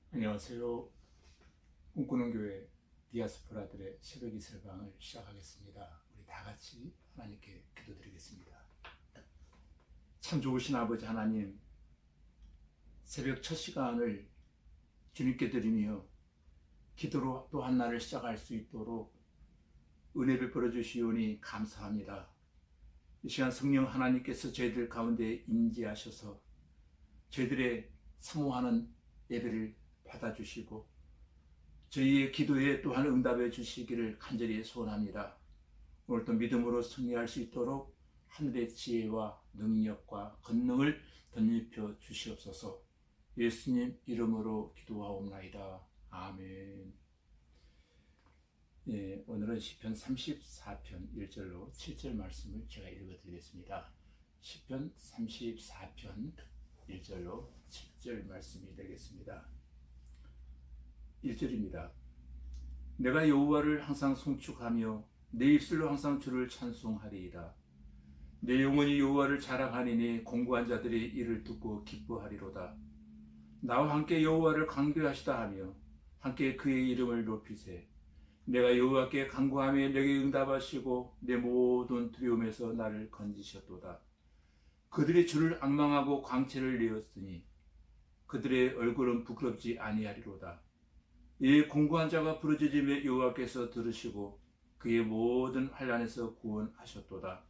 안녕하세요. 꿈꾸는 교회 디아스포라들의 새벽 이슬방을 시작하겠습니다. 우리 다 같이 하나님께 기도드리겠습니다. 참 좋으신 아버지 하나님, 새벽 첫 시간을 주님께 드리며 기도로 또 한 날을 시작할 수 있도록 은혜 베풀어 주시오니 감사합니다. 이 시간 성령 하나님께서 저희들 가운데 임재하셔서 저희들의 사모하는 예배를 받아주시고 저희의 기도에 또한 응답해 주시기를 간절히 소원합니다. 오늘도 믿음으로 승리할 수 있도록 하늘의 지혜와 능력과 권능을 덧입혀 주시옵소서. 예수님 이름으로 기도하옵나이다. 아멘. 오늘은 시편 34편 1절로 7절 말씀을 제가 읽어드리겠습니다. 시편 34편 1절로 7절 말씀이 되겠습니다. 1절입니다. 내가 여호와를 항상 송축하며 내 입술로 항상 주를 찬송하리이다. 내 영혼이 여호와를 자랑하리니 공고한 자들이 이를 듣고 기뻐하리로다. 나와 함께 여호와를 강구하시다 하며 함께 그의 이름을 높이세. 내가 여호와께 간구하며 내게 응답하시고 내 모든 두려움에서 나를 건지셨도다. 그들이 주를 앙망하고 광채를 내었으니 그들의 얼굴은 부끄럽지 아니하리로다. 이 공고한 자가 부르짖음에 여호와께서 들으시고 그의 모든 환난에서 구원하셨도다.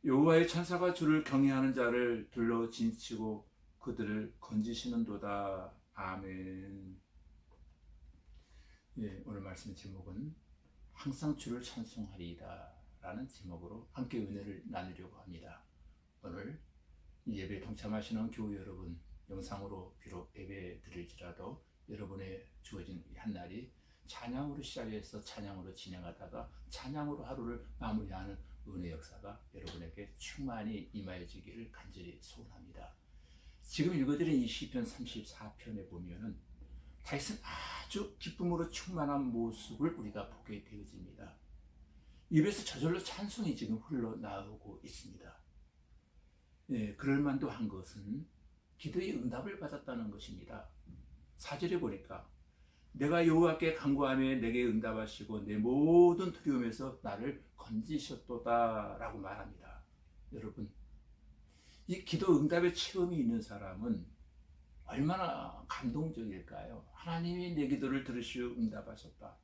여호와의 천사가 주를 경외하는 자를 둘러 진치고 그들을 건지시는도다. 아멘. 오늘 말씀의 제목은 항상 주를 찬송하리이다 라는 제목으로 함께 은혜를 나누려고 합니다. 오늘 예배에 동참하시는 교우 여러분, 영상으로 비록 예배 드릴지라도 여러분의 주어진 한날이 찬양으로 시작해서 찬양으로 진행하다가 찬양으로 하루를 마무리하는 은혜 역사가 여러분에게 충만히 임하여지기를 간절히 소원합니다. 지금 읽어드린 이 시편 34편에 보면은 다윗은 아주 기쁨으로 충만한 모습을 우리가 보게 되어집니다. 입에서 저절로 찬송이 지금 흘러나오고 있습니다. 그럴만도 한 것은 기도의 응답을 받았다는 것입니다. 4절에 보니까 내가 여호와께 간구하며 내게 응답하시고 내 모든 두려움에서 나를 건지셨도다 라고 말합니다. 여러분, 이 기도 응답의 체험이 있는 사람은 얼마나 감동적일까요? 하나님이 내 기도를 들으시고 응답하셨다.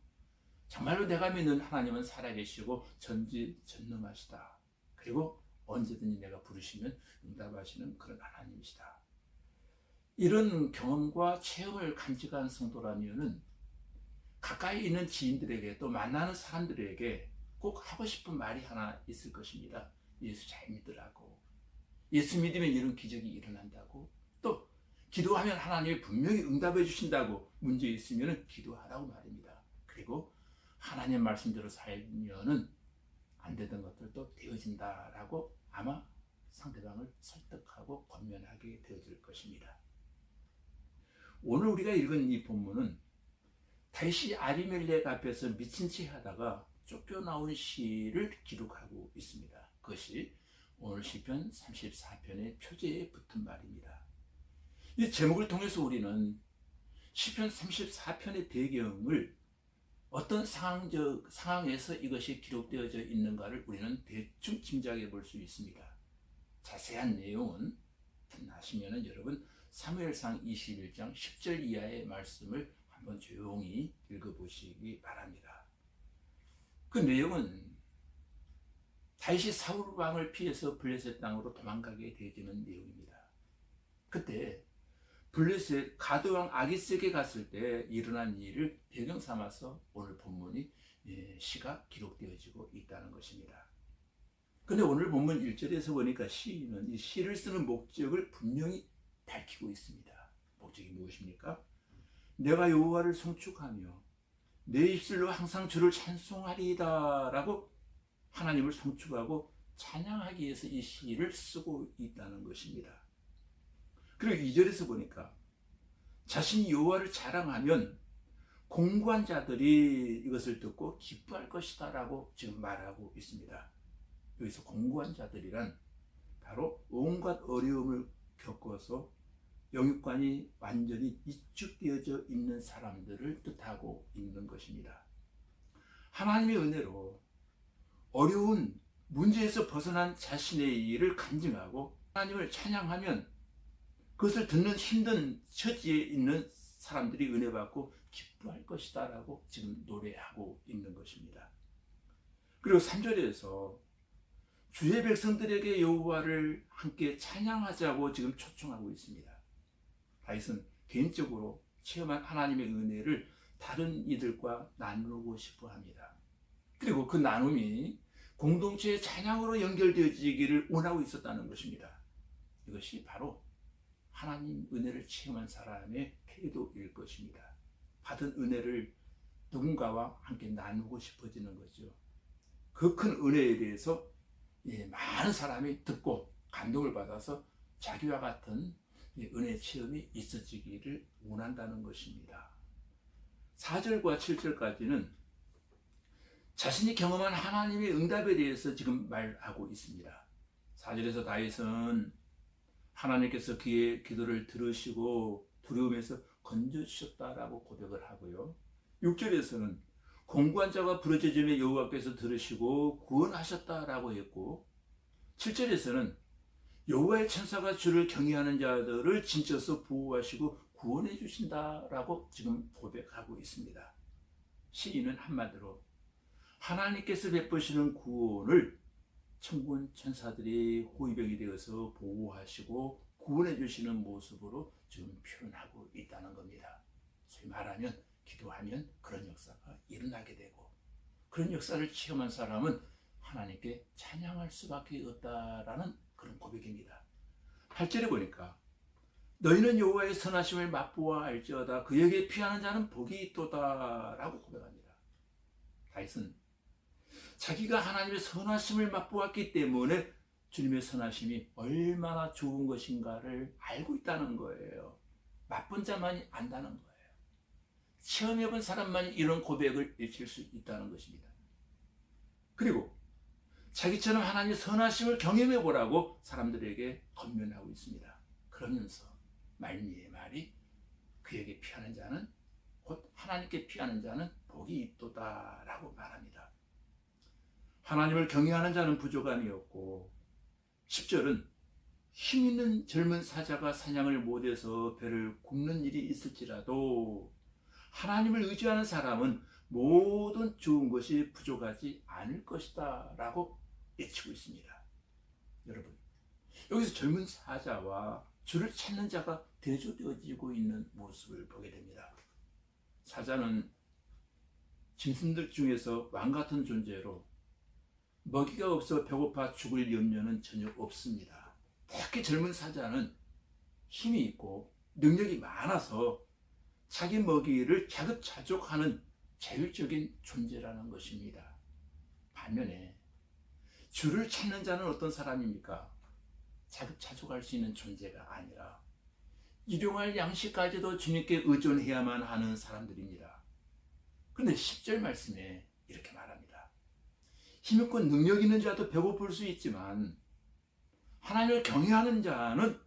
정말로 내가 믿는 하나님은 살아계시고 전지전능하시다. 그리고 언제든지 내가 부르시면 응답하시는 그런 하나님이시다. 이런 경험과 체험을 간직한 성도라면은 가까이 있는 지인들에게 또 만나는 사람들에게 꼭 하고 싶은 말이 하나 있을 것입니다. 예수 잘 믿으라고. 예수 믿으면 이런 기적이 일어난다고. 또 기도하면 하나님이 분명히 응답해 주신다고. 문제 있으면 기도하라고 말입니다. 그리고 하나님 말씀대로 살면은 안 되던 것들도 되어진다라고 아마 상대방을 설득하고 권면하게 되어질 것입니다. 오늘 우리가 읽은 이 본문은 다윗이 아비멜렉 앞에서 미친 채 하다가 쫓겨나온 시를 기록하고 있습니다. 그것이 오늘 시편 34편의 표제에 붙은 말입니다. 이 제목을 통해서 우리는 시편 34편의 배경을 어떤 상황에서 이것이 기록되어져 있는가를 우리는 대충 짐작해 볼 수 있습니다. 자세한 내용은 틈나시면 여러분 사무엘상 21장 10절 이하의 말씀을 한번 조용히 읽어보시기 바랍니다. 그 내용은 다윗이 사울 왕을 피해서 블레셋 땅으로 도망가게 되어지는 내용입니다. 그때 블레셋 가드왕 아기스에게 갔을 때 일어난 일을 배경 삼아서 오늘 본문이 시가 기록되어지고 있다는 것입니다. 근데 오늘 본문 1절에서 보니까 시인은 이 시를 쓰는 목적을 분명히 밝히고 있습니다. 목적이 무엇입니까? 내가 여호와를 송축하며 내 입술로 항상 주를 찬송하리이다 라고 하나님을 송축하고 찬양하기 위해서 이 시를 쓰고 있다는 것입니다. 그리고 2절에서 보니까 자신이 여호와를 자랑하면 공고한 자들이 이것을 듣고 기뻐할 것이다 라고 지금 말하고 있습니다. 여기서 공고한 자들이란 바로 온갖 어려움을 겪어서 영육관이 완전히 이축되어져 있는 사람들을 뜻하고 있는 것입니다. 하나님의 은혜로 어려운 문제에서 벗어난 자신의 일을 간증하고 하나님을 찬양하면 그것을 듣는 힘든 처지에 있는 사람들이 은혜 받고 기뻐할 것이다 라고 지금 노래하고 있는 것입니다. 그리고 3절에서 주의 백성들에게 여호와를 함께 찬양하자고 지금 초청하고 있습니다. 다윗은 개인적으로 체험한 하나님의 은혜를 다른 이들과 나누고 싶어 합니다. 그리고 그 나눔이 공동체의 찬양으로 연결되어지기를 원하고 있었다는 것입니다. 이것이 바로 하나님 은혜를 체험한 사람의 태도일 것입니다. 받은 은혜를 누군가와 함께 나누고 싶어지는 거죠. 그 큰 은혜에 대해서 많은 사람이 듣고 감동을 받아서 자기와 같은 은혜 체험이 있어지기를 원한다는 것입니다. 4절과 7절까지는 자신이 경험한 하나님의 응답에 대해서 지금 말하고 있습니다. 4절에서 다윗은 하나님께서 그의 기도를 들으시고 두려움에서 건져주셨다라고 고백을 하고요. 6절에서는 공고한 자가 부르짖음에 여호와께서 들으시고 구원하셨다라고 했고, 7절에서는 여호와의 천사가 주를 경외하는 자들을 진쳐서 보호하시고 구원해 주신다라고 지금 고백하고 있습니다. 시인은 한마디로 하나님께서 베푸시는 구원을 천군 천사들이 호위병이 되어서 보호하시고 구원해 주시는 모습으로 지금 표현하고 있다는 겁니다. 소위 말하면 기도하면 그런 역사가 일어나게 되고, 그런 역사를 체험한 사람은 하나님께 찬양할 수밖에 없다라는 그런 고백입니다. 8절에 보니까 너희는 여호와의 선하심을 맛보아 알지어다 그에게 피하는 자는 복이 있도다 라고 고백합니다. 다윗은 자기가 하나님의 선하심을 맛보았기 때문에 주님의 선하심이 얼마나 좋은 것인가를 알고 있다는 거예요. 맛본 자만이 안다는 거예요. 체험해본 사람만이 이런 고백을 읽힐 수 있다는 것입니다. 그리고 자기처럼 하나님의 선하심을 경험해보라고 사람들에게 권면하고 있습니다. 그러면서 말미의 말이 그에게 피하는 자는 곧 하나님께 피하는 자는 복이 있도다 라고 말합니다. 하나님을 경외하는 자는 부족함이 없고, 10절은 힘 있는 젊은 사자가 사냥을 못해서 배를 굽는 일이 있을지라도 하나님을 의지하는 사람은 모든 좋은 것이 부족하지 않을 것이다 라고 외치고 있습니다. 여러분, 여기서 젊은 사자와 주를 찾는 자가 대조되어지고 있는 모습을 보게 됩니다. 사자는 짐승들 중에서 왕 같은 존재로 먹이가 없어 배고파 죽을 염려는 전혀 없습니다. 특히 젊은 사자는 힘이 있고 능력이 많아서 자기 먹이를 자급자족하는 자율적인 존재라는 것입니다. 반면에 주를 찾는 자는 어떤 사람입니까? 자급자족할 수 있는 존재가 아니라 일용할 양식까지도 주님께 의존해야만 하는 사람들입니다. 그런데 10절 말씀에 이렇게 말합니다. 힘있고 능력 있는 자도 배고플 수 있지만 하나님을 경외하는 자는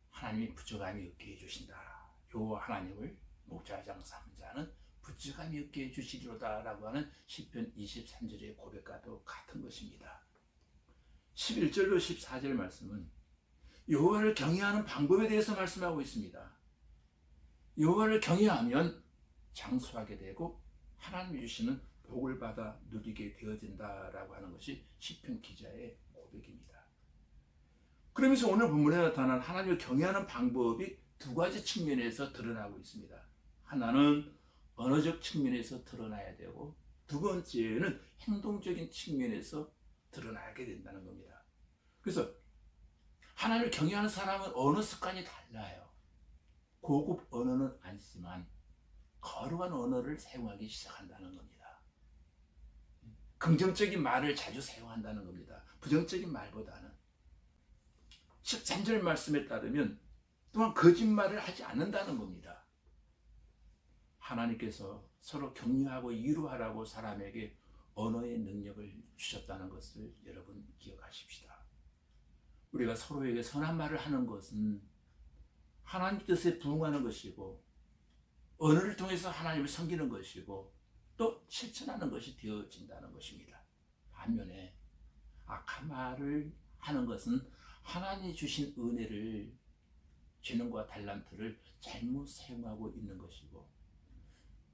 하나님이 부족함이 없게 해주신다. 여호와 하나님을 목자장 삼은 자는 부족함이 없게 해주시리로다 라고 하는 시편 23절의 고백과도 같은 것입니다. 11절로 14절 말씀은 여호와를 경외하는 방법에 대해서 말씀하고 있습니다. 여호와를 경외하면 장수하게 되고 하나님이 주시는 복을 받아 누리게 되어진다라고 하는 것이 시편 기자의 고백입니다. 그러면서 오늘 본문에 나타난 하나님을 경외하는 방법이 두 가지 측면에서 드러나고 있습니다. 하나는 언어적 측면에서 드러나야 되고, 두 번째는 행동적인 측면에서 드러나게 된다는 겁니다. 그래서 하나님을 경외하는 사람은 언어 습관이 달라요. 고급 언어는 아니지만 거룩한 언어를 사용하기 시작한다는 겁니다. 긍정적인 말을 자주 사용한다는 겁니다. 부정적인 말보다는. 13절 말씀에 따르면 또한 거짓말을 하지 않는다는 겁니다. 하나님께서 서로 격려하고 위로하라고 사람에게 언어의 능력을 주셨다는 것을 여러분 기억하십시다. 우리가 서로에게 선한 말을 하는 것은 하나님 뜻에 부응하는 것이고 언어를 통해서 하나님을 섬기는 것이고 또 실천하는 것이 되어진다는 것입니다. 반면에 악한 말을 하는 것은 하나님이 주신 은혜를, 재능과 달란트를 잘못 사용하고 있는 것이고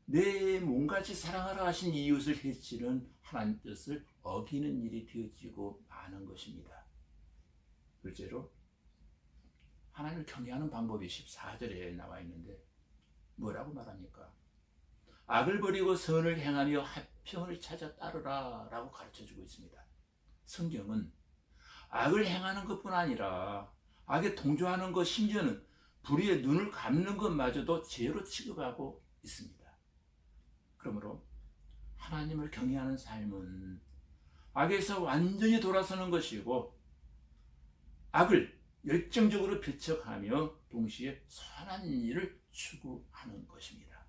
내 몸같이 사랑하라 하신 이웃을 해치는 하나님 뜻을 어기는 일이 되어지고 마는 것입니다. 둘째로 하나님을 경외하는 방법이 14절에 나와 있는데 뭐라고 말합니까? 악을 버리고 선을 행하며 화평을 찾아 따르라 라고 가르쳐주고 있습니다. 성경은 악을 행하는 것뿐 아니라 악에 동조하는 것, 심지어는 불의에 눈을 감는 것마저도 죄로 취급하고 있습니다. 그러므로 하나님을 경외하는 삶은 악에서 완전히 돌아서는 것이고 악을 열정적으로 배척하며 동시에 선한 일을 추구하는 것입니다.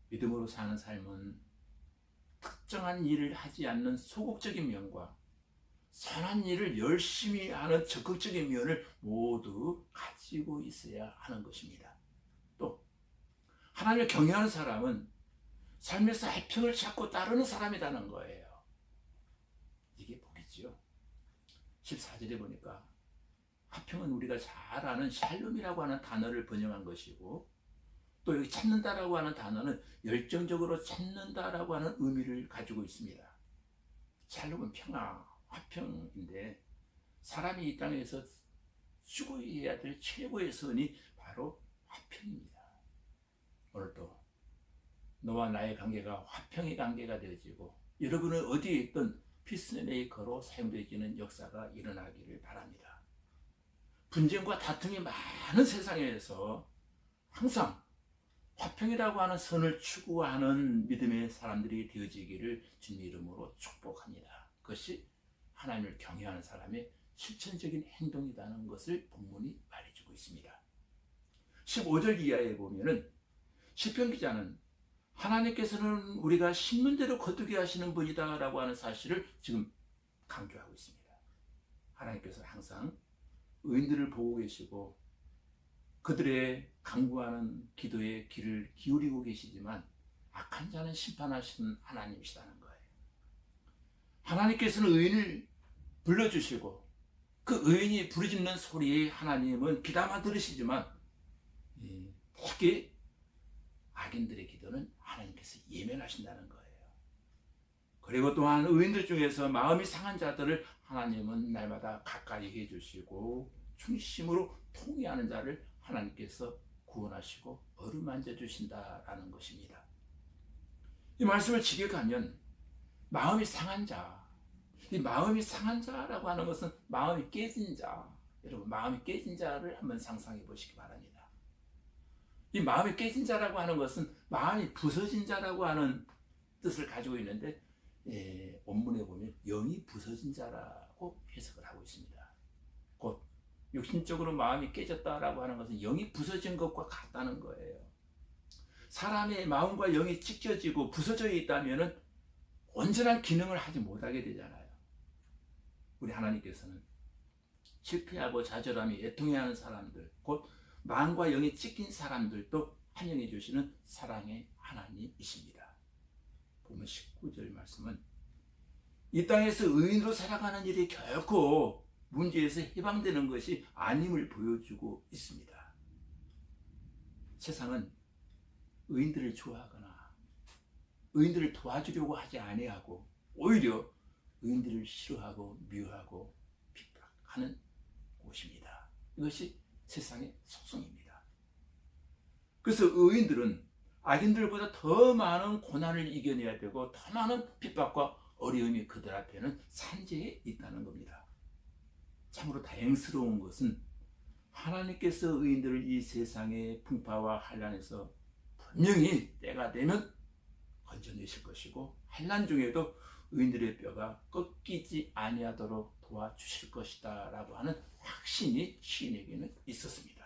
믿음으로 사는 삶은 특정한 일을 하지 않는 소극적인 면과 선한 일을 열심히 하는 적극적인 면을 모두 가지고 있어야 하는 것입니다. 또 하나님을 경외하는 사람은 삶에서 화평을 찾고 따르는 사람이라는 거예요. 이게 복이지요. 14절에 보니까 화평은 우리가 잘 아는 샬롬이라고 하는 단어를 번역한 것이고 또 여기 찾는다라고 하는 단어는 열정적으로 찾는다라고 하는 의미를 가지고 있습니다. 샬롬은 평화, 화평인데 사람이 이 땅에서 추구해야 될 최고의 선이 바로 화평입니다. 오늘도 너와 나의 관계가 화평의 관계가 되어지고 여러분은 어디에 있든 피스메이커로 사용되어지는 역사가 일어나기를 바랍니다. 분쟁과 다툼이 많은 세상에서 항상 화평이라고 하는 선을 추구하는 믿음의 사람들이 되어지기를 주님 이름으로 축복합니다. 그것이 하나님을 경외하는 사람의 실천적인 행동이라는 것을 본문이 말해주고 있습니다. 15절 이하에 보면은 시편 기자는 하나님께서는 우리가 심는 대로 거두게 하시는 분이다 라고 하는 사실을 지금 강조하고 있습니다. 하나님께서 항상 의인들을 보고 계시고 그들의 간구하는 기도에 귀를 기울이고 계시지만 악한 자는 심판하시는 하나님이시다는 거예요. 하나님께서는 의인을 불러주시고 그 의인이 부르짖는 소리에 하나님은 귀담아 들으시지만 특히 악인들의 기도는 하나님께서 예면하신다는 거예요. 그리고 또한 의인들 중에서 마음이 상한 자들을 하나님은 날마다 가까이 해주시고 중심으로 통회하는 자를 하나님께서 구원하시고 어루만져 주신다라는 것입니다. 이 말씀을 직역하면 마음이 상한 자, 이 마음이 상한 자라고 하는 것은 마음이 깨진 자, 여러분 마음이 깨진 자를 한번 상상해 보시기 바랍니다. 이 마음이 깨진 자라고 하는 것은 마음이 부서진 자라고 하는 뜻을 가지고 있는데 원문에 보면 영이 부서진 자라고 해석을 하고 있습니다. 곧 육신적으로 마음이 깨졌다라고 하는 것은 영이 부서진 것과 같다는 거예요. 사람의 마음과 영이 찢겨지고 부서져 있다면 온전한 기능을 하지 못하게 되잖아요. 우리 하나님께서는 실패하고 좌절함이 애통해하는 사람들, 곧 마음과 영이 찢긴 사람들도 환영해 주시는 사랑의 하나님이십니다. 보면 19절 말씀은 이 땅에서 의인으로 살아가는 일이 결코 문제에서 해방되는 것이 아님을 보여주고 있습니다. 세상은 의인들을 좋아하거나 의인들을 도와주려고 하지 아니하고 오히려 의인들을 싫어하고 미워하고 핍박하는 곳입니다. 이것이 세상의 속성입니다. 그래서 의인들은 악인들보다 더 많은 고난을 이겨내야 되고 더 많은 핍박과 어려움이 그들 앞에는 산재해 있다는 겁니다. 참으로 다행스러운 것은 하나님께서 의인들을 이 세상의 풍파와 환난에서 분명히 때가 되면 건져내실 것이고 환난 중에도 의인들의 뼈가 꺾이지 아니하도록 도와주실 것이다 라고 하는 확신이 시인에게는 있었습니다.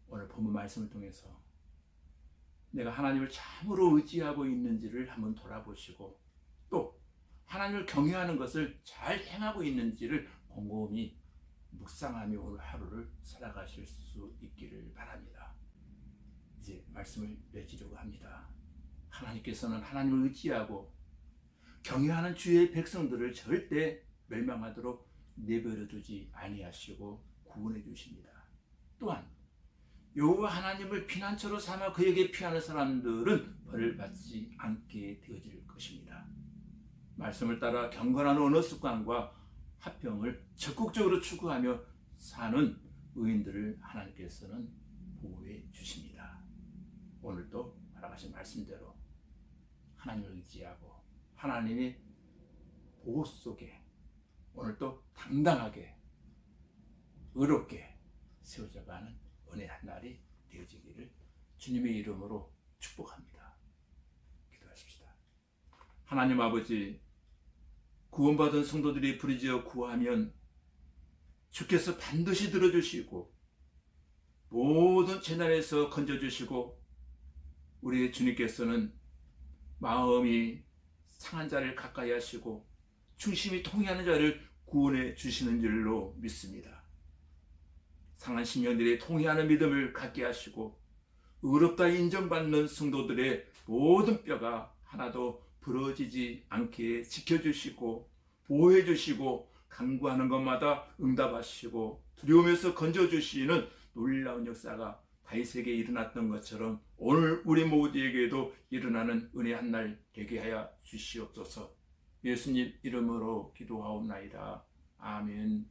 오늘 본문 말씀을 통해서 내가 하나님을 참으로 의지하고 있는지를 한번 돌아보시고 또 하나님을 경외하는 것을 잘 행하고 있는지를 곰곰이 묵상하며 오늘 하루를 살아가실 수 있기를 바랍니다. 이제 말씀을 맺으려고 합니다. 하나님께서는 하나님을 의지하고 경외하는 주의 백성들을 절대 멸망하도록 내버려 두지 아니하시고 구원해 주십니다. 또한 여호와 하나님을 피난처로 삼아 그에게 피하는 사람들은 벌을 받지 않게 되어질 것입니다. 말씀을 따라 경건한 언어 습관과 화평을 적극적으로 추구하며 사는 의인들을 하나님께서는 보호해 주십니다. 오늘도 말하신 말씀대로 하나님을 의지하고 하나님의 보호 속에 오늘도 당당하게 의롭게 세워져가는 은혜의 한 날이 되어지기를 주님의 이름으로 축복합니다. 기도하십시다. 하나님 아버지, 구원받은 성도들이 부르짖어 구하면 주께서 반드시 들어주시고 모든 재난에서 건져주시고 우리 주님께서는 마음이 상한 자를 가까이 하시고 중심이 통해하는 자를 구원해 주시는 줄로 믿습니다. 상한 심령들이 통해하는 믿음을 갖게 하시고 의롭다 인정받는 성도들의 모든 뼈가 하나도 부러지지 않게 지켜주시고 보호해 주시고 간구하는 것마다 응답하시고 두려움에서 건져주시는 놀라운 역사가 다윗에게 일어났던 것처럼 오늘 우리 모두에게도 일어나는 은혜 한 날 되게 하여 주시옵소서. 예수님 이름으로 기도하옵나이다. 아멘.